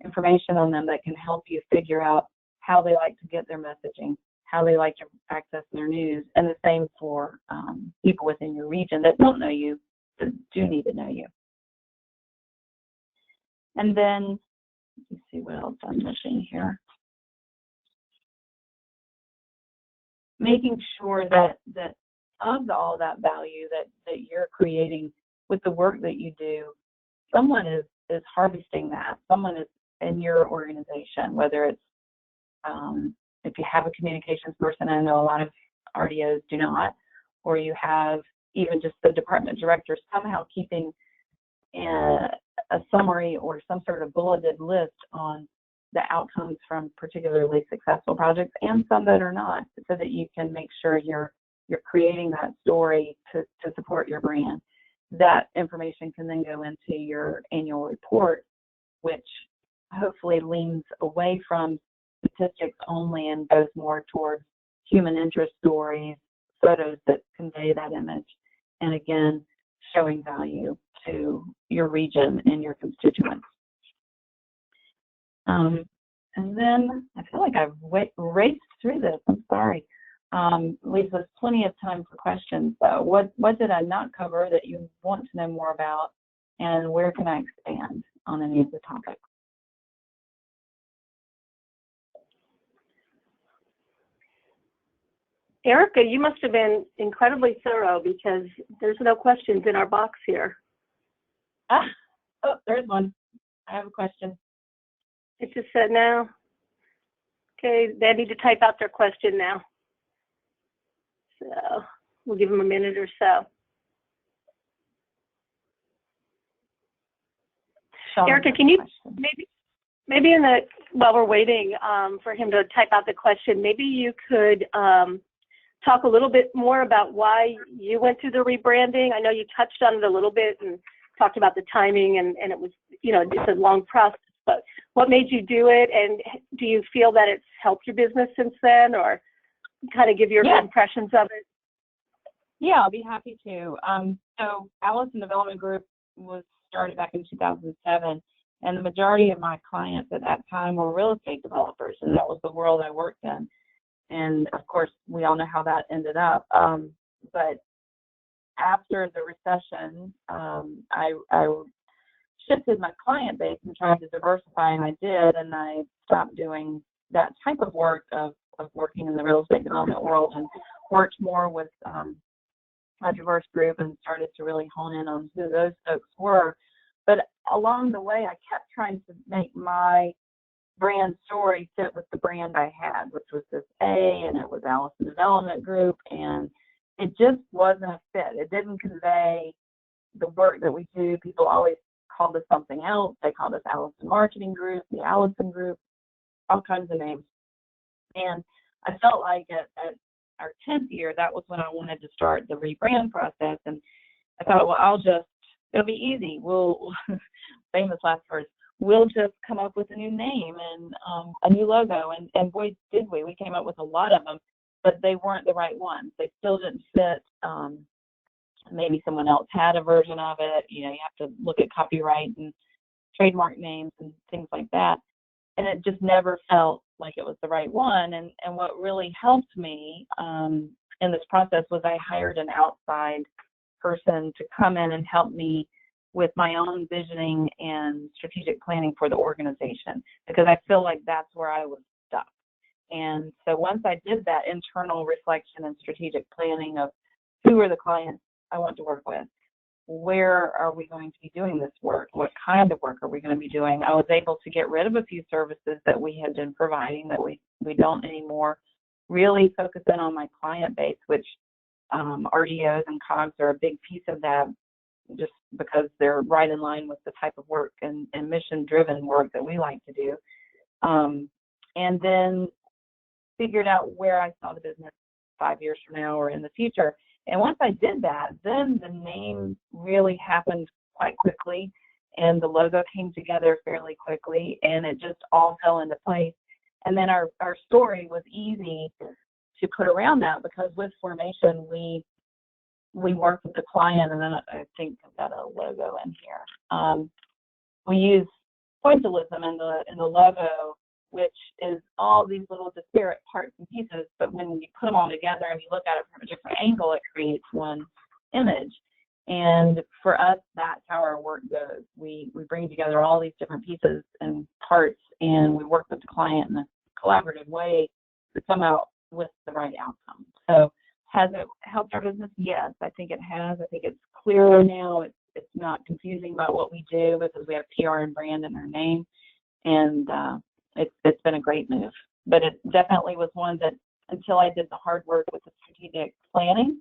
information on them that can help you figure out how they like to get their messaging, how they like to access their news? And the same for people within your region that don't know you, but do need to know you. And then, let's see what else I'm missing here. Making sure that of all that value that you're creating with the work that you do, someone is harvesting that. Someone is in your organization, whether it's if you have a communications person, I know a lot of RDOs do not, or you have even just the department director somehow keeping a summary or some sort of bulleted list on the outcomes from particularly successful projects, and some that are not, so that you can make sure you're creating that story to support your brand. that information can then go into your annual report, which hopefully leans away from statistics only and goes more towards human interest stories, photos that convey that image, and again, showing value to your region and your constituents. And then I feel like I've raced through this. I'm sorry. Leaves us plenty of time for questions. So what did I not cover that you want to know more about, and where can I expand on any of the topics? Erica, you must have been incredibly thorough because there's no questions in our box here. Oh, there's one. I have a question. It just said now. Okay, they need to type out their question now. So we'll give them a minute or so. Erica, can you maybe while we're waiting for him to type out the question, maybe you could talk a little bit more about why you went through the rebranding. I know you touched on it a little bit and talked about the timing, and it was, it's a long process, but what made you do it, and do you feel that it's helped your business since then, or kind of give your impressions of it? Yeah, I'll be happy to. So Allison Development Group was started back in 2007, and the majority of my clients at that time were real estate developers, and that was the world I worked in. And of course, we all know how that ended up. But after the recession, I shifted my client base and tried to diversify, and I did, and I stopped doing that type of work of working in the real estate development world and worked more with a diverse group and started to really hone in on who those folks were. But along the way, I kept trying to make my brand story fit with the brand I had, which was this A, and it was Allison Development Group, and it just wasn't a fit. It didn't convey the work that we do. People always called us something else. They called us Allison Marketing Group, the Allison Group, all kinds of names. And I felt like at our 10th year, that was when I wanted to start the rebrand process. And I thought, well, it'll be easy. We'll, famous last words, we'll just come up with a new name and a new logo. And boy, did we. We came up with a lot of them, but they weren't the right ones. They still didn't fit. Maybe someone else had a version of it. You have to look at copyright and trademark names and things like that. And it just never felt like it was the right one. And what really helped me in this process was I hired an outside person to come in and help me with my own visioning and strategic planning for the organization, because I feel like that's where I was stuck. And so once I did that internal reflection and strategic planning of who are the clients I want to work with, where are we going to be doing this work, what kind of work are we going to be doing, I was able to get rid of a few services that we had been providing that we don't anymore, really focus in on my client base, which RDOs and COGS are a big piece of that, just because they're right in line with the type of work and mission-driven work that we like to do. And then figured out where I saw the business 5 years from now or in the future. And once I did that, then the name really happened quite quickly, and the logo came together fairly quickly, and it just all fell into place. And then our story was easy to put around that, because with formation, we work with the client, and then I think I've got a logo in here. We use pointillism in the logo, which is all these little disparate parts and pieces, but when you put them all together and you look at it from a different angle, it creates one image. And for us, that's how our work goes. We bring together all these different pieces and parts, and we work with the client in a collaborative way to come out with the right outcome. So has it helped our business? Yes, I think it has. I think it's clearer now. It's not confusing about what we do, because we have PR and brand in our name, and it's been a great move. But it definitely was one that, until I did the hard work with the strategic planning,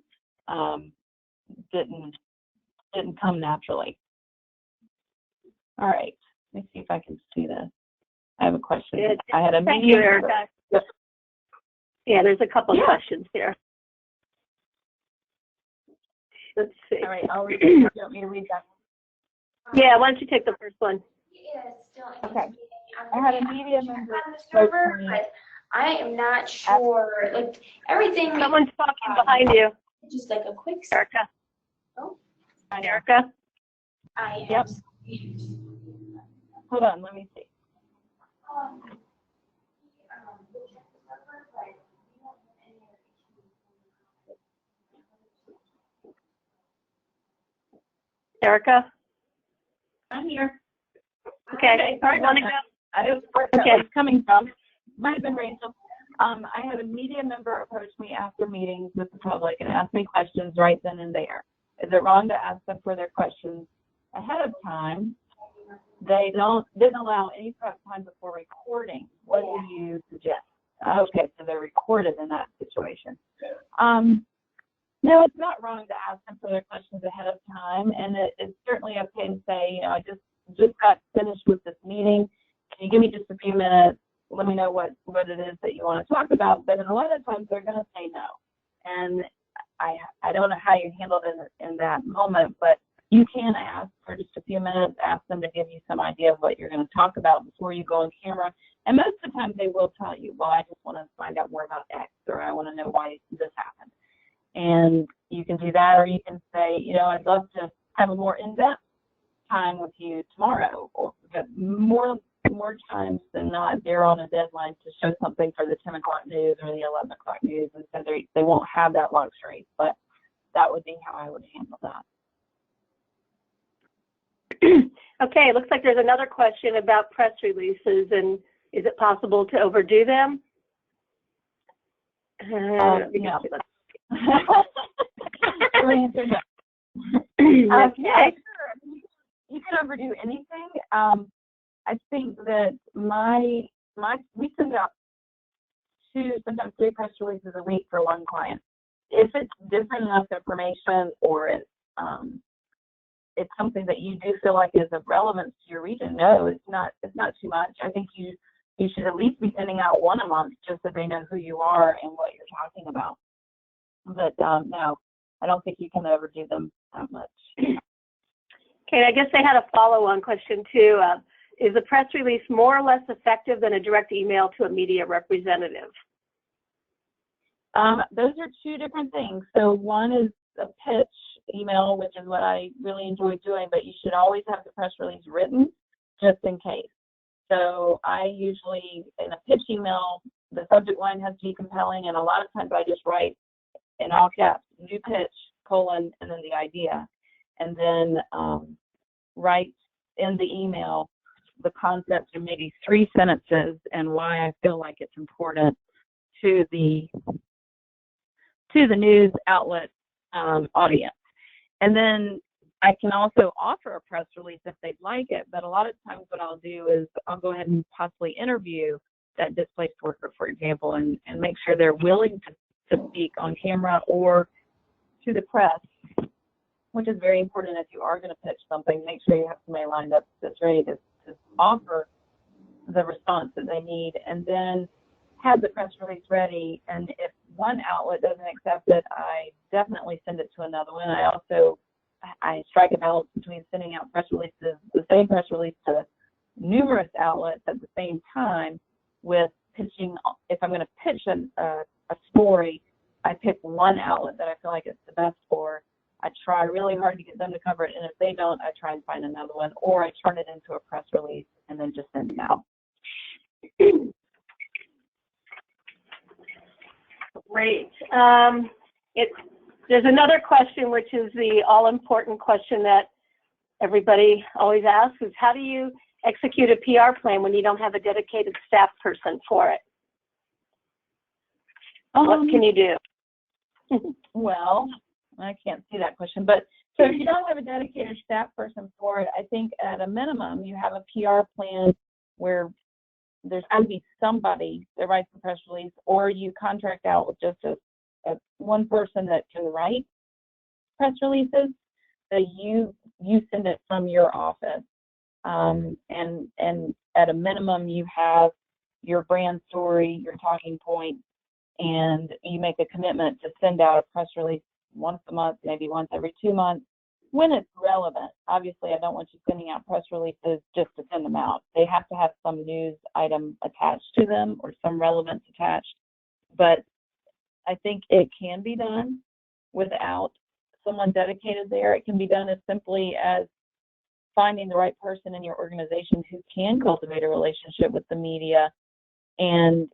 didn't come naturally. All right, let me see if I can see this. I have a question. I had a Thank you, Erica. Yeah, there's a couple of questions here. Let's see. All right, I'll read it. Do you want me to read that? Yeah, why don't you take the first one? Okay. I had a media member server, but I am not sure. Like everything. Someone's talking behind you. Just like a quick. Erica. Oh, Erica. I am. Yep. Hold on, let me see. Erica. I'm here. Okay. Sorry Want about to go? that. I don't know where that was coming from. Might have been Rachel. I had a media member approach me after meetings with the public and ask me questions right then and there. Is it wrong to ask them for their questions ahead of time? They didn't allow any prep time before recording. What do you suggest? Okay, so they're recorded in that situation. No, it's not wrong to ask them for their questions ahead of time, and it's certainly okay to say, you know, I just got finished with this meeting. Can you give me just a few minutes? Let me know what it is that you want to talk about. But a lot of times they're going to say no, and I don't know how you handled it in that moment, but you can ask for just a few minutes, ask them to give you some idea of what you're going to talk about before you go on camera. And most of the time they will tell you, well, I just want to find out more about X, or I want to know why this happened. And you can do that, or you can say, you know, I'd love to have a more in-depth time with you tomorrow, or more times than not, they're on a deadline to show something for the 10 o'clock news or the 11 o'clock news, and so they won't have that luxury. But that would be how I would handle that. Okay, it looks like there's another question about press releases, and is it possible to overdo them? No. Okay. You can overdo anything. I think that we send out 2, sometimes 3 press releases a week for one client. If it's different enough information, or it's something that you do feel like is of relevance to your region, no, it's not too much. I think you should at least be sending out one a month, just so they know who you are and what you're talking about. But no, I don't think you can overdo them that much. Okay, I guess they had a follow-on question too. Is a press release more or less effective than a direct email to a media representative? Those are 2 different things. So one is a pitch email, which is what I really enjoy doing, but you should always have the press release written just in case. So I usually, in a pitch email, the subject line has to be compelling, and a lot of times I just write in all caps, new pitch, colon, and then the idea. And then write in the email the concept in maybe 3 sentences and why I feel like it's important to the news outlet audience. And then I can also offer a press release if they'd like it, but a lot of times what I'll do is I'll go ahead and possibly interview that displaced worker, for example, and make sure they're willing to speak on camera or to the press, which is very important if you are going to pitch something. Make sure you have somebody lined up that's ready to offer the response that they need, and then have the press release ready. And if one outlet doesn't accept it, I definitely send it to another one. I strike a balance between sending out press releases, the same press release, to numerous outlets at the same time, with pitching. If I'm going to pitch a story, I pick one outlet that I feel like it's the best for. I try really hard to get them to cover it, and if they don't, I try and find another one, or I turn it into a press release and then just send it out. Great. There's another question, which is the all-important question that everybody always asks, is how do you execute a PR plan when you don't have a dedicated staff person for it? What can you do? Well, I can't see that question, but so if you don't have a dedicated staff person for it, I think at a minimum you have a PR plan where there's got to be somebody that writes the press release, or you contract out with just a one person that can write press releases. So you send it from your office, and at a minimum you have your brand story, your talking point, and you make a commitment to send out a press release once a month, maybe once every 2 months, when it's relevant. Obviously, I don't want you sending out press releases just to send them out. They have to have some news item attached to them or some relevance attached. But I think it can be done without someone dedicated there. It can be done as simply as finding the right person in your organization who can cultivate a relationship with the media and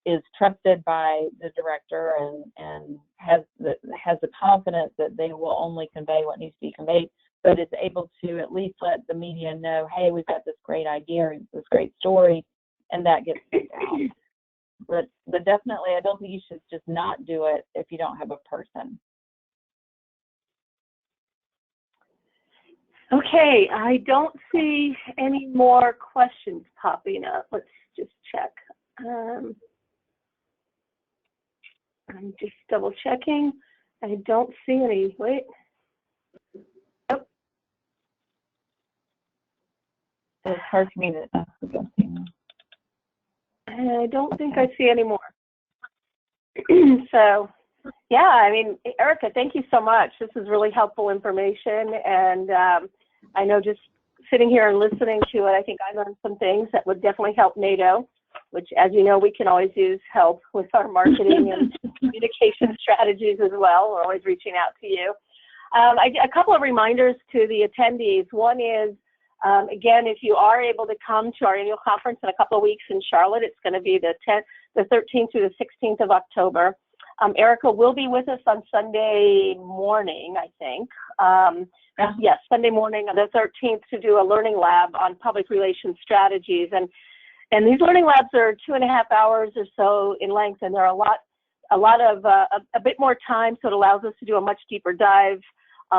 is trusted by the director and has the confidence that they will only convey what needs to be conveyed, but is able to at least let the media know, hey, we've got this great idea, this great story, and that gets sent out. But definitely, I don't think you should just not do it if you don't have a person. Okay, I don't see any more questions popping up. Let's just check. I'm just double checking. I don't see any. Wait. Nope. It's hard for me to I don't think I see any more. So, yeah, I mean, Erica, thank you so much. This is really helpful information. And I know just sitting here and listening to it, I think I learned some things that would definitely help NADO, which, as you know, we can always use help with our marketing and communication strategies as well. We're always reaching out to you. A couple of reminders to the attendees. One is, again, if you are able to come to our annual conference in a couple of weeks in Charlotte, it's going to be the 13th through the 16th of October. Erica will be with us on Sunday morning, I think. Yes, Sunday morning on the 13th to do a learning lab on public relations strategies. And these learning labs are 2.5 hours or so in length, and they're a bit more time, so it allows us to do a much deeper dive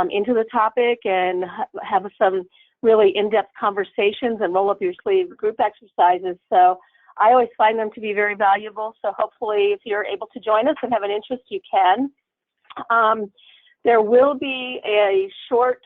into the topic and have some really in-depth conversations and roll up your sleeve group exercises. So I always find them to be very valuable. So hopefully if you're able to join us and have an interest, you can. There will be a short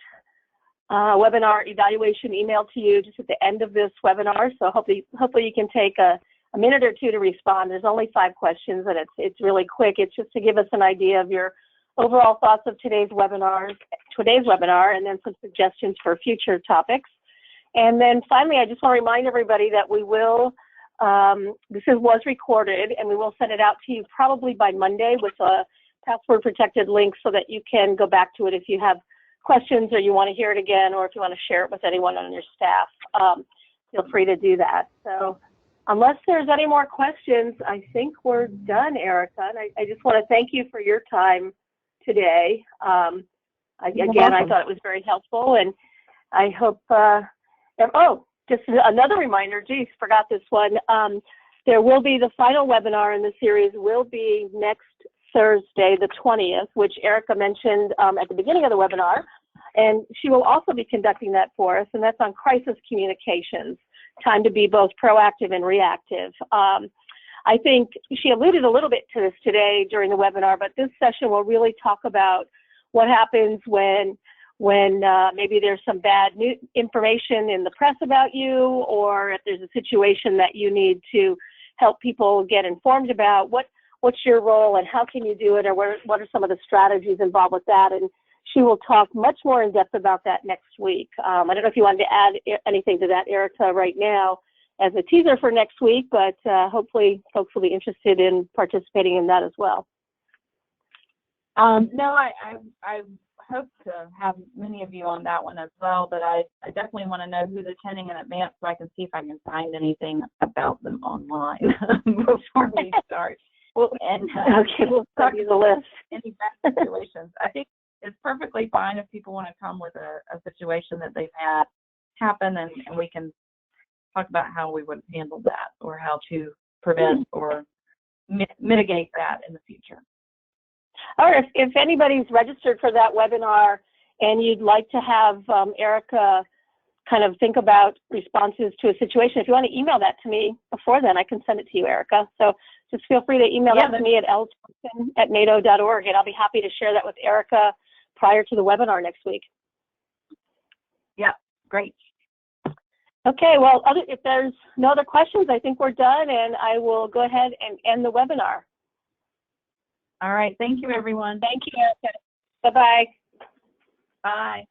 webinar evaluation email to you just at the end of this webinar. So hopefully you can take a minute or two to respond. There's only 5 questions and it's really quick. It's just to give us an idea of your overall thoughts of today's webinar, and then some suggestions for future topics. And then finally, I just want to remind everybody that we will, this was recorded, and we will send it out to you probably by Monday with a password protected link so that you can go back to it if you have questions or you want to hear it again, or if you want to share it with anyone on your staff. Feel free to do that. So unless there's any more questions, I think we're done, Erica. And I just want to thank you for your time today. Again, I thought it was very helpful, and I hope, just another reminder, geez, forgot this one. There will be the final webinar in the series will be next Thursday, the 20th, which Erica mentioned at the beginning of the webinar, and she will also be conducting that for us, and that's on crisis communications, time to be both proactive and reactive. I think she alluded a little bit to this today during the webinar, but this session will really talk about what happens when maybe there's some bad information in the press about you, or if there's a situation that you need to help people get informed about. What's your role and how can you do it, or what are some of the strategies involved with that? And she will talk much more in depth about that next week. I don't know if you wanted to add anything to that, Erica, right now as a teaser for next week, but hopefully folks will be interested in participating in that as well. No, I hope to have many of you on that one as well, but I definitely want to know who's attending in advance so I can see if I can find anything about them online before we start. We'll talk to the list. Any bad situations. I think it's perfectly fine if people want to come with a situation that they've had happen, and we can talk about how we would handle that or how to prevent or mitigate that in the future. Or if anybody's registered for that webinar and you'd like to have Erica kind of think about responses to a situation, if you want to email that to me before then, I can send it to you, Erica. So just feel free to email that to me at lthompson@nado.org, and I'll be happy to share that with Erica prior to the webinar next week. Yeah, great. Okay, well, if there's no other questions, I think we're done, and I will go ahead and end the webinar. All right, thank you, everyone. Thank you, Erica. Bye-bye. Bye.